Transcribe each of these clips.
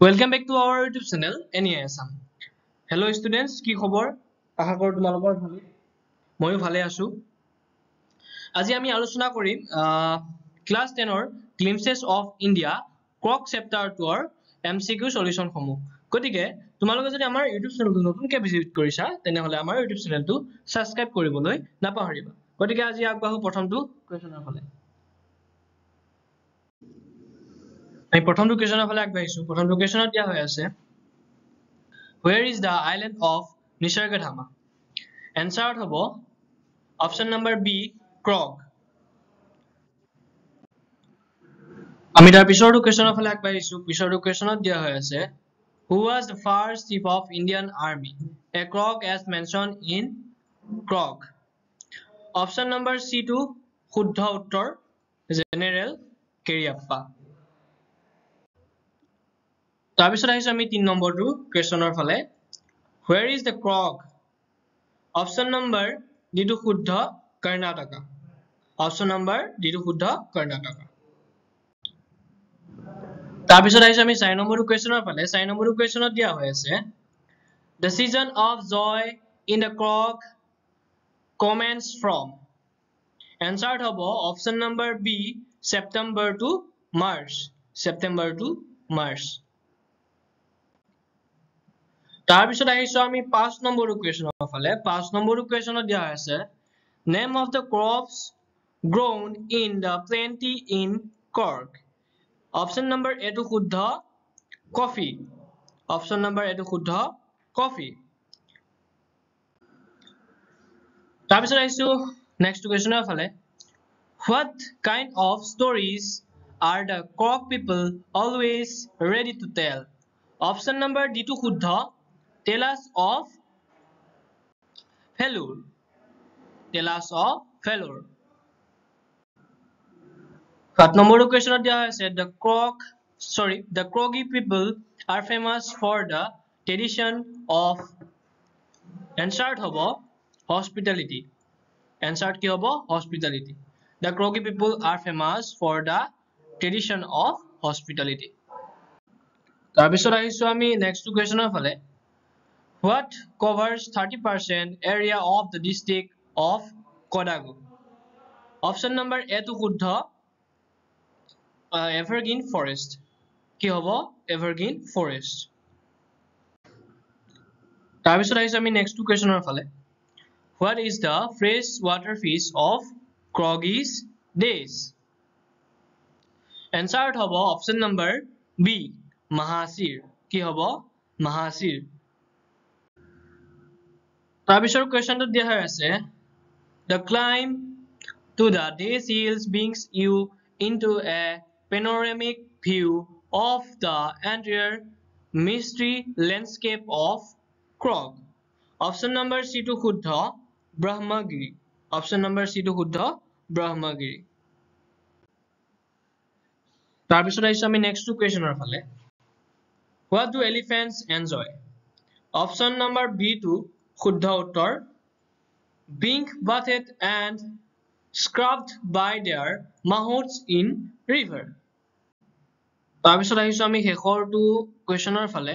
Welcome back to our YouTube channel NEI Assam. Hello students, কি খবৰ? আশা কৰো তোমালোকৰ ভালে। ময়ো ভালে আছো। আজি আমি আলোচনা কৰিম ক্লাস 10 ৰ Glimpses of India Croc chapter 2 ৰ MCQ solution সমূহ। গতিকে তোমালোকে যদি আমাৰ YouTube চেনেলটো নতুনকৈ ভিজিট কৰিছা তেনেহলে আমাৰ YouTube চেনেলটো সাবস্ক্ৰাইব কৰিবলৈ নাপাহৰিবা। গতিকে আজি আগবাঢ়ো প্ৰথমটো কোৱেশ্চনৰ ফালে। আমি প্ৰথমটো কোৱেশ্চনৰ ফালে আগবাঢ়িছো। প্ৰথমটো কোৱেশ্চনত দিয়া হৈ আছে Where is the island of Nisargadaama? Answer হব option number B Krog. আমি তাৰ পিছৰটো কোৱেশ্চনৰ ফালে আগবাঢ়িছো। পিছৰটো কোৱেশ্চনত দিয়া হৈ আছে Who was the first chief of Indian Army? A Krog as mentioned in Krog. Option number C2 শুদ্ধ উত্তৰ General Keriappa. তাৰ পিছত আহিছো আমি 3 নম্বৰটো কোৱেশ্চনৰ ফালে Where is the Krog? Option number D2 শুদ্ধ Karnataka. Option number D2 শুদ্ধ Karnataka. তাৰ পিছত আহিছো আমি 4 নম্বৰটো কোৱেশ্চনৰ ফালে 4 নম্বৰটো কোৱেশ্চনত দিয়া হৈ আছে The season of joy in the Krog commence from. Answer হব option number B September to March. September to March. তাৰ পিছত আহিছো আমি 5 নম্বৰটো কোৱেশ্চনৰ ফালে 5 নম্বৰটো কোৱেশ্চনত দিয়া আছে Name of the crops grown in the plenty in Cork. Option number A to শুদ্ধ coffee. Option number A to শুদ্ধ coffee. তাৰ পিছত আহিছো next কোৱেশ্চনৰ ফালে What kind of stories are the Cork people always ready to tell? Option number D to শুদ্ধ Tell us of failure. Tell us of failure. 7 নম্বৰটো কোৱেশ্চনত দিয়া হৈছে the Croggy people are famous for the tradition of answer হব hospitality. Answer কি হব hospitality. The Croggy people are famous for the tradition of hospitality. তাৰ পিছত আহিছো আমি next কোৱেশ্চনৰ ফালে What covers 30% area of the district of Kodagu? Option number A to শুদ্ধ evergreen forest. কি হব evergreen forest. তাৰ পিছত আহিছো আমি next কোৱেশ্চনৰ ফালে What is the fresh water fish of Croggy's days? Answer হব option number B Mahasir. কি হব Mahasir. তাৰ পিছৰ কোৱেশ্চনটো দিয়া হৈ আছে The climb to the Days Hills brings you into a panoramic view of the entire mystery landscape of Krog. Option number C to শুদ্ধ Brahmagiri. Option number C to শুদ্ধ Brahmagiri. তাৰ পিছত আহিছো আমি next কোৱেশ্চনৰ ফালে What do elephants enjoy? Option number B to শুদ্ধ উত্তৰ being bathed and scrubbed by their mahouts in river. তাৰ পিছত আহিছো আমি শেষৰটো কোৱেশ্চনৰ ফালে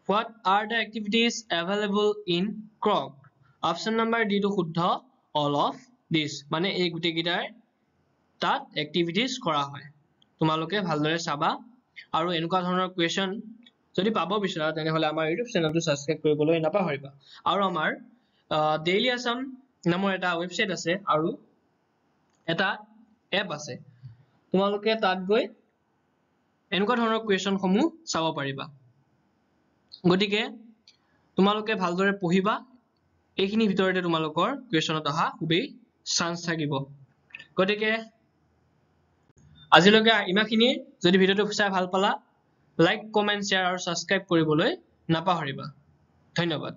What are the activities available in Krog? Option number D to শুদ্ধ all of this. মানে এই গুটেকিটাৰ তাত activities কৰা হয় তোমালোকে ভালদৰে চাবা আৰু এনেকুৱা ধৰণৰ কোৱেশ্চন যদি পাব বিচাৰা তেনেহলে আমাৰ YouTube চেনেলটো সাবস্ক্ৰাইব কৰিবলৈ নাপাহৰিবা আৰু আমাৰ Daily Assam নামৰ এটা ওয়েবসাইট আছে আৰু এটা এপ আছে তোমালোকে তাত গৈ এনেকুৱা ধৰণৰ কোৱেশ্চন সমূহ চাব পাৰিবা গতিকে তোমালোকে ভালদৰে পঢ়িবা এইখিনি ভিতৰতে তোমালোকৰ কোৱেশ্চনত অহা খুবেই চান্স থাকিব গতিকে আজিলৈকে ইমানখিনি যদি ভিডিওটো চাই ভাল পালা লাইক কমেন্ট শেয়াৰ আৰু সাবস্ক্ৰাইব কৰিবলৈ নাপাহৰিবা ধন্যবাদ